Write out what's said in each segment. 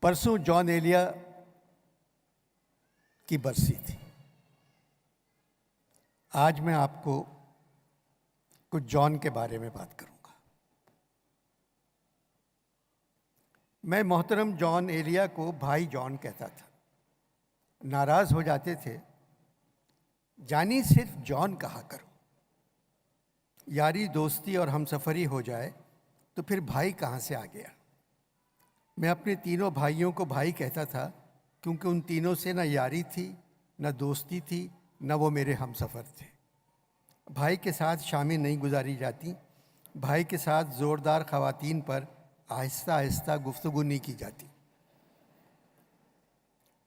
پرسوں جان ایلیا کی برسی تھی۔ آج میں آپ کو کچھ جان کے بارے میں بات کروں گا۔ میں محترم جان ایلیا کو بھائی جان کہتا تھا۔ ناراض ہو جاتے تھے، جانی صرف جان کہا کرو، یاری دوستی اور ہم سفری ہو جائے تو پھر بھائی کہاں سے آ گیا۔ میں اپنے تینوں بھائیوں کو بھائی کہتا تھا کیونکہ ان تینوں سے نہ یاری تھی، نہ دوستی تھی، نہ وہ میرے ہم سفر تھے۔ بھائی کے ساتھ شامیں نہیں گزاری جاتی، بھائی کے ساتھ زوردار خواتین پر آہستہ آہستہ گفتگو نہیں کی جاتی۔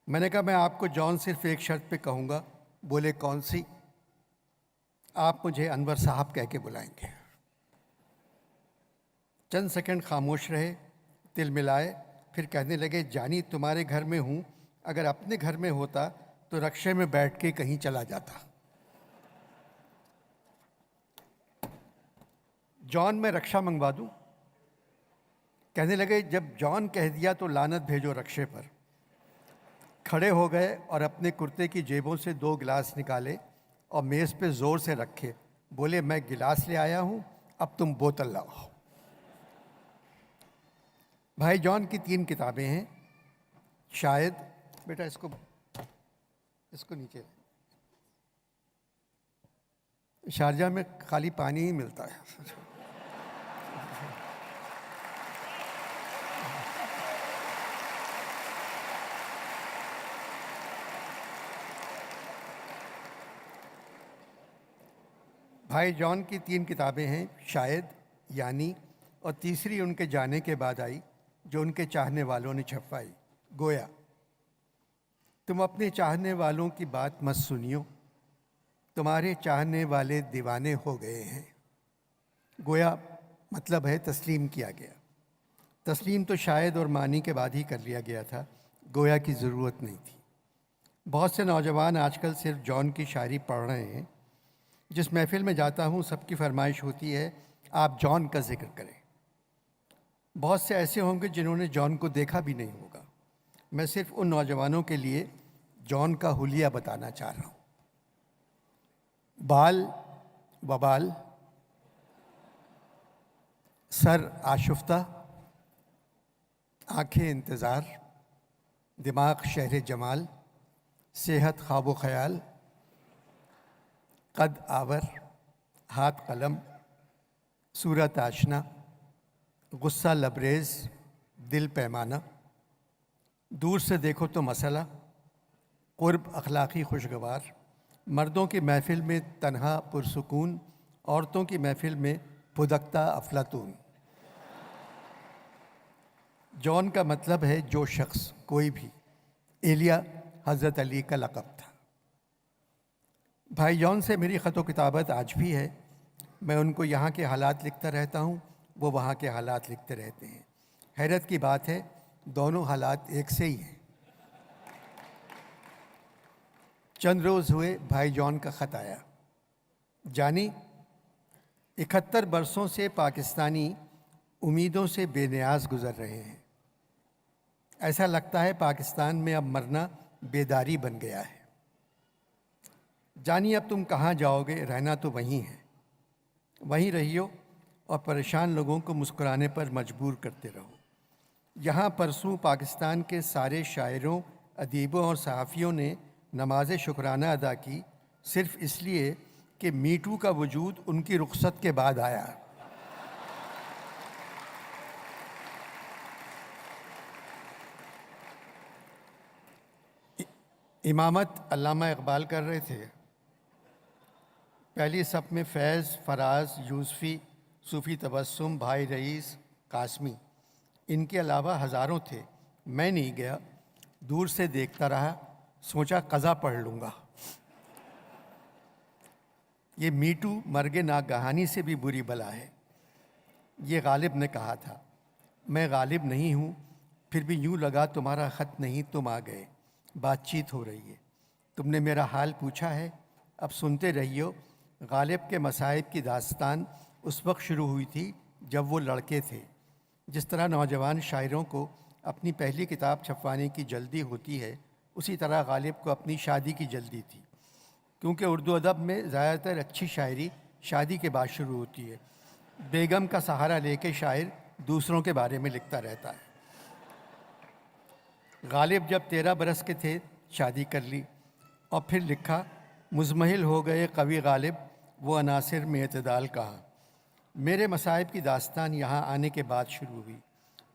میں نے کہا میں آپ کو جان صرف ایک شرط پہ کہوں گا۔ بولے کون سی؟ آپ مجھے انور صاحب کہہ کے بلائیں گے۔ چند سیکنڈ خاموش رہے، تل ملائے، پھر کہنے لگے جانی تمہارے گھر میں ہوں، اگر اپنے گھر میں ہوتا تو رکشے میں بیٹھ کے کہیں چلا جاتا۔ جان میں رکشہ منگوا دوں؟ کہنے لگے جب جان کہہ دیا تو لعنت بھیجو رکشے پر۔ کھڑے ہو گئے اور اپنے کرتے کی جیبوں سے 2 گلاس نکالے اور میز پہ زور سے رکھے۔ بولے میں گلاس لے آیا ہوں، اب تم بوتل لاؤ۔ بھائی جان کی 3 کتابیں ہیں۔ شاید بیٹا اس کو نیچے، شارجہ میں خالی پانی ہی ملتا ہے۔ بھائی جان کی 3 کتابیں ہیں، شاید، یعنی، اور تیسری ان کے جانے کے بعد آئی جو ان کے چاہنے والوں نے چھپوائی، گویا۔ تم اپنے چاہنے والوں کی بات مت سنیو، تمہارے چاہنے والے دیوانے ہو گئے ہیں۔ گویا مطلب ہے تسلیم کیا گیا۔ تسلیم تو شاید اور معنی کے بعد ہی کر لیا گیا تھا، گویا کی ضرورت نہیں تھی۔ بہت سے نوجوان آج کل صرف جان کی شاعری پڑھ رہے ہیں۔ جس محفل میں جاتا ہوں سب کی فرمائش ہوتی ہے آپ جان کا ذکر کریں۔ بہت سے ایسے ہوں گے جنہوں نے جان کو دیکھا بھی نہیں ہوگا۔ میں صرف ان نوجوانوں کے لیے جان کا حلیہ بتانا چاہ رہا ہوں۔ بال وبال، سر آشفتہ، آنکھیں انتظار، دماغ شہر جمال، صحت خواب و خیال، قد آور، ہاتھ قلم، صورت آشنا، غصہ لبریز، دل پیمانہ، دور سے دیکھو تو مسئلہ، قرب اخلاقی خوشگوار، مردوں کی محفل میں تنہا پرسکون، عورتوں کی محفل میں پھدکتا افلاطون۔ جان کا مطلب ہے جو شخص، کوئی بھی۔ ایلیا حضرت علی کا لقب تھا۔ بھائی جان سے میری خط و کتابت آج بھی ہے۔ میں ان کو یہاں کے حالات لکھتا رہتا ہوں، وہ وہاں کے حالات لکھتے رہتے ہیں۔ حیرت کی بات ہے دونوں حالات ایک سے ہی ہیں۔ چند روز ہوئے بھائی جان کا خط آیا۔ جانی 71 برسوں سے پاکستانی امیدوں سے بے نیاز گزر رہے ہیں۔ ایسا لگتا ہے پاکستان میں اب مرنا بیداری بن گیا ہے۔ جانی اب تم کہاں جاؤ گے، رہنا تو وہیں ہے۔ وہیں رہیو اور پریشان لوگوں کو مسکرانے پر مجبور کرتے رہو۔ یہاں پرسوں پاکستان کے سارے شاعروں، ادیبوں اور صحافیوں نے نماز شکرانہ ادا کی، صرف اس لیے کہ میٹو کا وجود ان کی رخصت کے بعد آیا۔ امامت علامہ اقبال کر رہے تھے۔ پہلی صف میں فیض، فراز، یوسفی، صوفی تبسم، بھائی رئیس، قاسمی، ان کے علاوہ ہزاروں تھے۔ میں نہیں گیا، دور سے دیکھتا رہا، سوچا قضا پڑھ لوں گا۔ یہ میٹو مرگ ناگہانی سے بھی بری بلا ہے۔ یہ غالب نے کہا تھا۔ میں غالب نہیں ہوں، پھر بھی یوں لگا تمہارا خط نہیں تم آ گئے۔ بات چیت ہو رہی ہے، تم نے میرا حال پوچھا ہے، اب سنتے رہیو۔ غالب کے مصائب کی داستان اس وقت شروع ہوئی تھی جب وہ لڑکے تھے، جس طرح نوجوان شاعروں کو اپنی پہلی کتاب چھپوانے کی جلدی ہوتی ہے، اسی طرح غالب کو اپنی شادی کی جلدی تھی، کیونکہ اردو ادب میں زیادہ تر اچھی شاعری شادی کے بعد شروع ہوتی ہے۔ بیگم کا سہارا لے کے شاعر دوسروں کے بارے میں لکھتا رہتا ہے۔ غالب جب 13 برس کے تھے شادی کر لی، اور پھر لکھا، مزمحل ہو گئے قوی غالب، وہ عناصر میں اعتدال کہاں۔ میرے مصائب کی داستان یہاں آنے کے بعد شروع ہوئی۔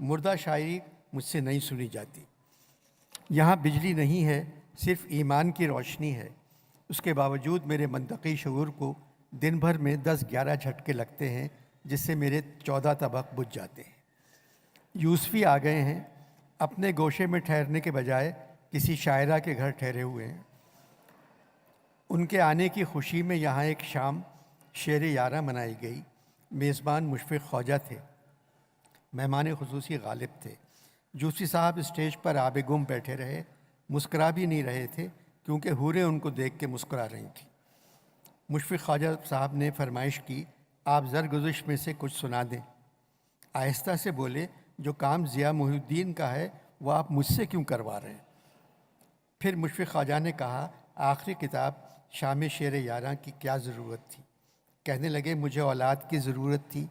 مردہ شاعری مجھ سے نہیں سنی جاتی۔ یہاں بجلی نہیں ہے، صرف ایمان کی روشنی ہے۔ اس کے باوجود میرے منطقی شعور کو دن بھر میں 10-11 جھٹکے لگتے ہیں، جس سے میرے 14 طبق بجھ جاتے ہیں۔ یوسفی آ گئے ہیں، اپنے گوشے میں ٹھہرنے کے بجائے کسی شاعرہ کے گھر ٹھہرے ہوئے ہیں۔ ان کے آنے کی خوشی میں یہاں ایک شام شیر یارہ منائی گئی۔ میزبان مشفق خواجہ تھے، مہمان خصوصی غالب تھے۔ یوسفی صاحب اسٹیج پر آب گم بیٹھے رہے، مسکرا بھی نہیں رہے تھے، کیونکہ حوریں ان کو دیکھ کے مسکرا رہی تھیں۔ مشفق خواجہ صاحب نے فرمائش کی، آپ زرگزش میں سے کچھ سنا دیں۔ آہستہ سے بولے، جو کام ضیاء محی الدین کا ہے وہ آپ مجھ سے کیوں کروا رہے ہیں؟ پھر مشفق خواجہ نے کہا، آخری کتاب شام شیر یاراں کی کیا ضرورت تھی؟ کہنے لگے، مجھے اولاد کی ضرورت تھی،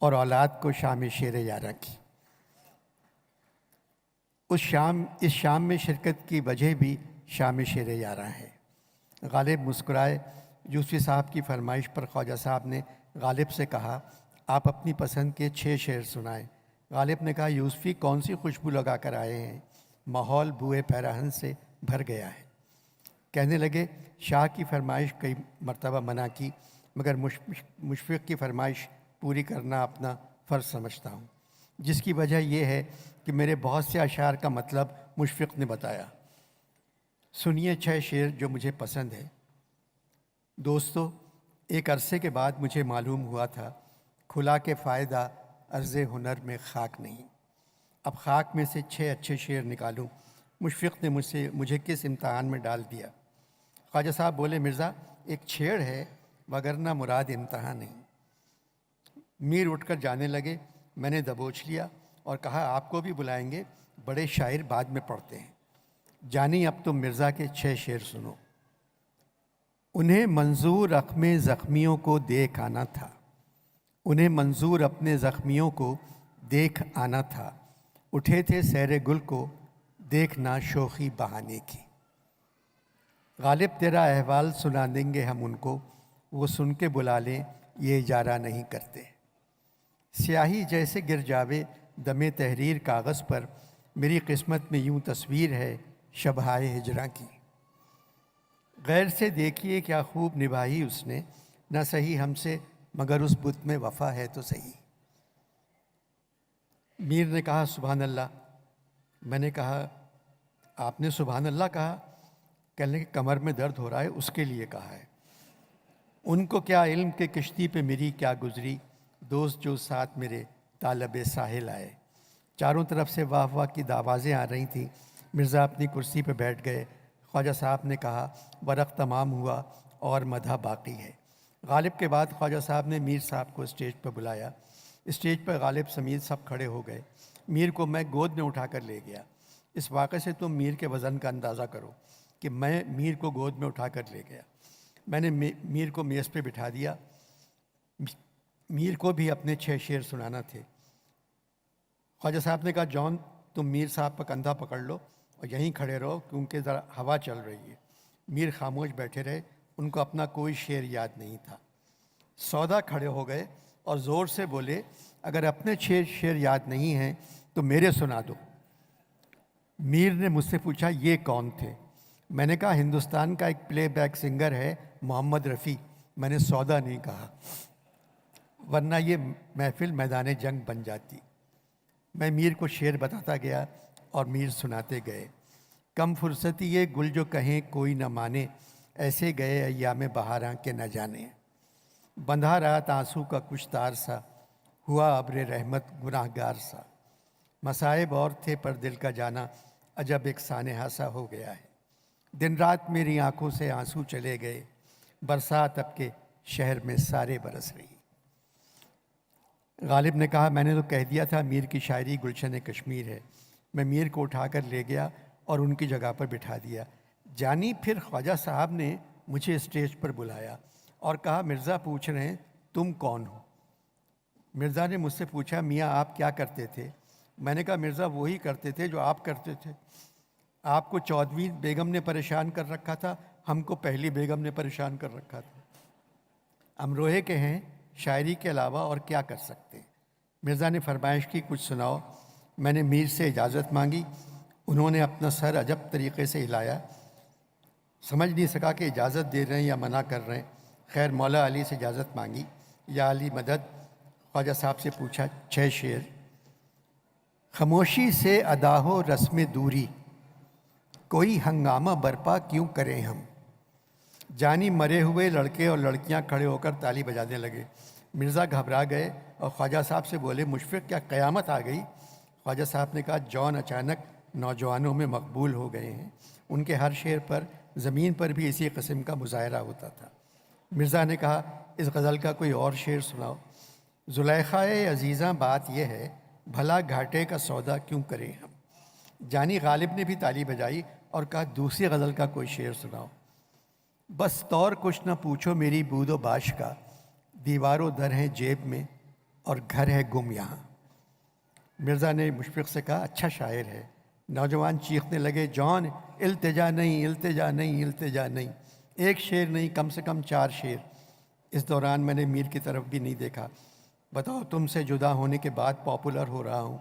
اور اولاد کو شام شیر یاراں کی۔ اس شام میں شرکت کی وجہ بھی شام شیر یاراں ہے۔ غالب مسکرائے۔ یوسفی صاحب کی فرمائش پر خواجہ صاحب نے غالب سے کہا، آپ اپنی پسند کے 6 شعر سنائیں۔ غالب نے کہا، یوسفی کون سی خوشبو لگا کر آئے ہیں؟ ماحول بوئے پیراہن سے بھر گیا ہے۔ کہنے لگے، شاہ کی فرمائش کئی مرتبہ منع کی، مگر مشفق کی فرمائش پوری کرنا اپنا فرض سمجھتا ہوں، جس کی وجہ یہ ہے کہ میرے بہت سے اشعار کا مطلب مشفق نے بتایا۔ سنیے 6 شعر جو مجھے پسند ہے۔ دوستو، ایک عرصے کے بعد مجھے معلوم ہوا تھا، کھلا کے فائدہ عرض ہنر میں خاک نہیں۔ اب خاک میں سے 6 اچھے شعر نکالوں، مشفق نے مجھے کس امتحان میں ڈال دیا۔ خواجہ صاحب بولے، مرزا ایک چھیڑ ہے، وگرنہ مراد امتحان نہیں۔ میر اٹھ کر جانے لگے، میں نے دبوچ لیا اور کہا، آپ کو بھی بلائیں گے، بڑے شاعر بعد میں پڑھتے ہیں۔ جانی، اب تم مرزا کے 6 شعر سنو۔ انہیں منظور اپنے زخمیوں کو دیکھ آنا تھا، انہیں منظور اپنے زخمیوں کو دیکھ آنا تھا، اٹھے تھے سیر گل کو دیکھنا شوخی بہانے کی۔ غالب تیرا احوال سنا دیں گے ہم ان کو، وہ سن کے بلا لیں، یہ اجارہ نہیں کرتے۔ سیاہی جیسے گر جاوے دم تحریر کاغذ پر، میری قسمت میں یوں تصویر ہے شبہائے ہجراں کی۔ غیر سے دیکھیے کیا خوب نبھائی اس نے، نہ صحیح ہم سے مگر اس بت میں وفا ہے تو صحیح۔ میر نے کہا، سبحان اللہ۔ میں نے کہا، آپ نے سبحان اللہ کہا؟ کہنے کہ کمر میں درد ہو رہا ہے، اس کے لیے کہا ہے۔ ان کو کیا علم کہ کشتی پہ میری کیا گزری، دوست جو ساتھ میرے طالب ساحل آئے۔ چاروں طرف سے واہ واہ کی آوازیں آ رہی تھیں۔ مرزا اپنی کرسی پہ بیٹھ گئے۔ خواجہ صاحب نے کہا، ورق تمام ہوا اور مدح باقی ہے۔ غالب کے بعد خواجہ صاحب نے میر صاحب کو اسٹیج پر بلایا۔ اسٹیج پر غالب سمیت سب کھڑے ہو گئے۔ میر کو میں گود میں اٹھا کر لے گیا۔ اس واقعے سے تم میر کے وزن کا اندازہ کرو کہ میں میر کو گود میں اٹھا کر لے گیا۔ میں نے میر کو میز پہ بٹھا دیا۔ میر کو بھی اپنے 6 شعر سنانا تھے۔ خواجہ صاحب نے کہا، جان تم میر صاحب کا کندھا پکڑ لو اور یہیں کھڑے رہو، کیونکہ ذرا ہوا چل رہی ہے۔ میر خاموش بیٹھے رہے، ان کو اپنا کوئی شعر یاد نہیں تھا۔ سودا کھڑے ہو گئے اور زور سے بولے، اگر اپنے 6 شعر یاد نہیں ہیں تو میرے سنا دو۔ میر نے مجھ سے پوچھا، یہ کون تھے؟ میں نے کہا، ہندوستان کا ایک پلے بیک سنگر ہے محمد رفیع۔ میں نے سودا نہیں کہا، ورنہ یہ محفل میدان جنگ بن جاتی۔ میں میر کو شعر بتاتا گیا اور میر سناتے گئے۔ کم فرصتی یہ گل جو کہیں کوئی نہ مانے، ایسے گئے ایام بہاراں کے نہ جانے۔ بندھا رات آنسو کا کچھ تار سا، ہوا ابر رحمت گناہ گار سا۔ مصائب اور تھے پر دل کا جانا، عجب ایک سانحہ سا ہو گیا ہے۔ دن رات میری آنکھوں سے آنسو چلے گئے، برسات اب کے شہر میں سارے برس رہی۔ غالب نے کہا، میں نے تو کہہ دیا تھا میر کی شاعری گلشن کشمیر ہے۔ میں میر کو اٹھا کر لے گیا اور ان کی جگہ پر بٹھا دیا۔ جانی پھر خواجہ صاحب نے مجھے اسٹیج پر بلایا اور کہا مرزا پوچھ رہے ہیں تم کون ہو؟ مرزا نے مجھ سے پوچھا میاں آپ کیا کرتے تھے؟ میں نے کہا مرزا وہی کرتے تھے جو آپ کرتے تھے۔ آپ کو 14ویں بیگم نے پریشان کر رکھا تھا، ہم کو پہلی بیگم نے پریشان کر رکھا تھا۔ امروہے کے ہیں، شاعری کے علاوہ اور کیا کر سکتے؟ مرزا نے فرمائش کی کچھ سناؤ۔ میں نے میر سے اجازت مانگی، انہوں نے اپنا سر عجب طریقے سے ہلایا، سمجھ نہیں سکا کہ اجازت دے رہے ہیں یا منع کر رہے ہیں۔ خیر مولا علی سے اجازت مانگی، یا علی مدد۔ خواجہ صاحب سے پوچھا 6 شعر۔ خاموشی سے ادا ہو رسم دوری، کوئی ہنگامہ برپا کیوں کریں ہم۔ جانی مرے ہوئے لڑکے اور لڑکیاں کھڑے ہو کر تالی بجانے لگے۔ مرزا گھبرا گئے اور خواجہ صاحب سے بولے مشفق کیا قیامت آ گئی؟ خواجہ صاحب نے کہا جون اچانک نوجوانوں میں مقبول ہو گئے ہیں، ان کے ہر شعر پر زمین پر بھی اسی قسم کا مظاہرہ ہوتا تھا۔ مرزا نے کہا اس غزل کا کوئی اور شعر سناؤ۔ زلیخائے عزیزاں بات یہ ہے، بھلا گھاٹے کا سودا کیوں کریں ہم۔ جانی غالب نے بھی تالی بجائی اور کہا دوسری غزل کا کوئی شعر سناؤ۔ بس طور کچھ نہ پوچھو میری بود و باش کا، دیوار و در ہیں جیب میں اور گھر ہے گم یہاں۔ مرزا نے مشفق سے کہا اچھا شاعر ہے۔ نوجوان چیخنے لگے جان التجا نہیں، التجا نہیں، التجا نہیں، ایک شعر نہیں کم سے کم 4 شعر۔ اس دوران میں نے میر کی طرف بھی نہیں دیکھا۔ بتاؤ تم سے جدا ہونے کے بعد پاپولر ہو رہا ہوں۔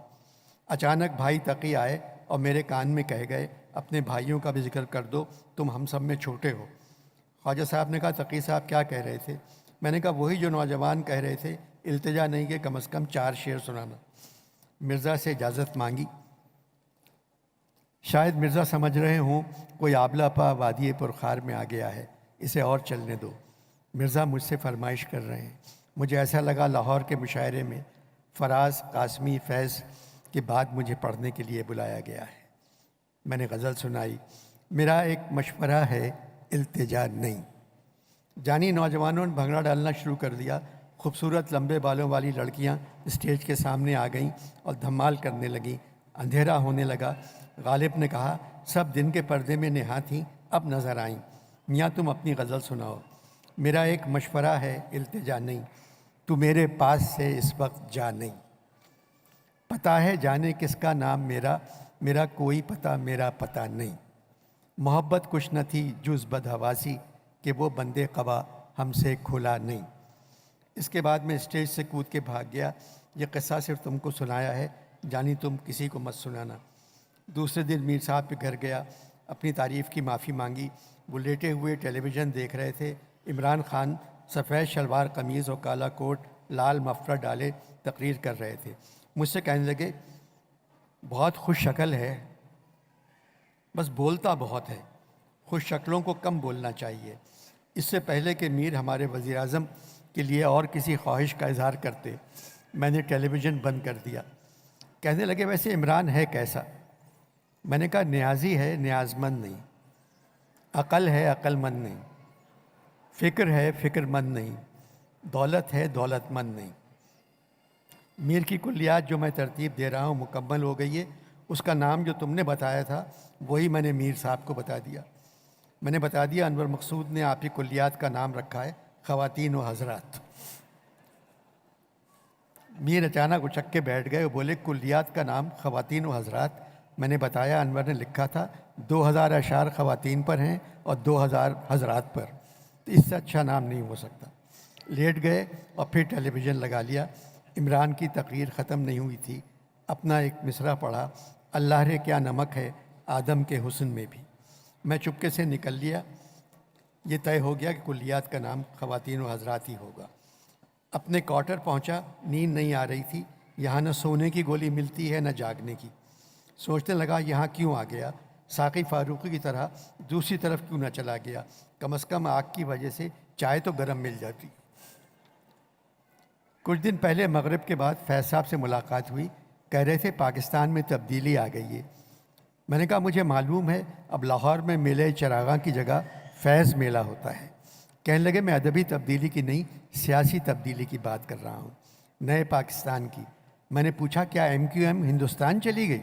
اچانک بھائی تقی آئے اور میرے کان میں کہہ گئے اپنے بھائیوں کا بھی ذکر کر دو، تم ہم سب میں چھوٹے ہو۔ خواجہ صاحب نے کہا تقی صاحب کیا کہہ رہے تھے؟ میں نے کہا وہی جو نوجوان کہہ رہے تھے، التجا نہیں کہ کم از کم 4 شعر سنانا۔ مرزا سے اجازت مانگی۔ شاید مرزا سمجھ رہے ہوں کوئی آبلہ پا وادی پرخار میں آ گیا ہے، اسے اور چلنے دو۔ مرزا مجھ سے فرمائش کر رہے ہیں۔ مجھے ایسا لگا لاہور کے مشاعرے میں فراز، قاسمی، فیض کے بعد مجھے پڑھنے کے لیے بلایا گیا ہے۔ میں نے غزل سنائی، میرا ایک مشورہ ہے التجا نہیں۔ جانی نوجوانوں نے بھنگڑا ڈالنا شروع کر دیا۔ خوبصورت لمبے بالوں والی لڑکیاں اسٹیج کے سامنے آ گئیں اور دھمال کرنے لگیں۔ اندھیرا ہونے لگا۔ غالب نے کہا سب دن کے پردے میں نہا تھیں، اب نظر آئیں، میاں تم اپنی غزل سناؤ۔ میرا ایک مشورہ ہے التجا نہیں، تو میرے پاس سے اس وقت جا نہیں۔ پتہ ہے جانے کس کا نام میرا، میرا کوئی پتہ میرا پتہ نہیں۔ محبت کچھ نہ تھی جز بدحواسی، کہ وہ بندے قبا ہم سے کھلا نہیں۔ اس کے بعد میں اسٹیج سے کود کے بھاگ گیا۔ یہ قصہ صرف تم کو سنایا ہے، جانی تم کسی کو مت سنانا۔ دوسرے دن میر صاحب کے گھر گیا، اپنی تعریف کی معافی مانگی۔ وہ لیٹے ہوئے ٹیلی ویژن دیکھ رہے تھے۔ عمران خان سفید شلوار قمیض اور کالا کوٹ، لال مفلر ڈالے تقریر کر رہے تھے۔ مجھ سے کہنے لگے بہت خوش شکل ہے، بس بولتا بہت ہے، خوش شکلوں کو کم بولنا چاہیے۔ اس سے پہلے کہ میر ہمارے وزیر اعظم کے لیے اور کسی خواہش کا اظہار کرتے، میں نے ٹیلی ویژن بند کر دیا۔ کہنے لگے ویسے عمران ہے کیسا؟ میں نے کہا نیازی ہے، نیاز مند نہیں، عقل ہے، عقل مند نہیں، فکر ہے، فکر مند نہیں، دولت ہے، دولت مند نہیں۔ میر کی کلیات جو میں ترتیب دے رہا ہوں مکمل ہو گئی ہے۔ اس کا نام جو تم نے بتایا تھا وہی میں نے میر صاحب کو بتا دیا۔ میں نے بتا دیا انور مقصود نے آپ کی کلیات کا نام رکھا ہے خواتین و حضرات۔ میر اچانک اچک کے بیٹھ گئے اور بولے کلیات کا نام خواتین و حضرات؟ میں نے بتایا انور نے لکھا تھا 2000 اشعار خواتین پر ہیں اور 2000 حضرات پر، تو اس سے اچھا نام نہیں ہو سکتا۔ لیٹ گئے اور پھر ٹیلی ویژن لگا لیا۔ عمران کی تقریر ختم نہیں ہوئی تھی، اپنا ایک مصرع پڑھا، اللہ رے کیا نمک ہے آدم کے حسن میں بھی۔ میں چپکے سے نکل لیا۔ یہ طے ہو گیا کہ کلیات کا نام خواتین و حضرات ہی ہوگا۔ اپنے کوارٹر پہنچا، نیند نہیں آ رہی تھی۔ یہاں نہ سونے کی گولی ملتی ہے نہ جاگنے کی۔ سوچنے لگا یہاں کیوں آ گیا، ساقی فاروقی کی طرح دوسری طرف کیوں نہ چلا گیا، کم از کم آگ کی وجہ سے چائے تو گرم مل جاتی۔ کچھ دن پہلے مغرب کے بعد فیض صاحب سے ملاقات ہوئی، کہہ رہے تھے پاکستان میں تبدیلی آ گئی ہے۔ میں نے کہا مجھے معلوم ہے، اب لاہور میں میلے چراغاں کی جگہ فیض میلہ ہوتا ہے۔ کہنے لگے میں ادبی تبدیلی کی نہیں، سیاسی تبدیلی کی بات کر رہا ہوں، نئے پاکستان کی۔ میں نے پوچھا کیا ایم کیو ایم ہندوستان چلی گئی؟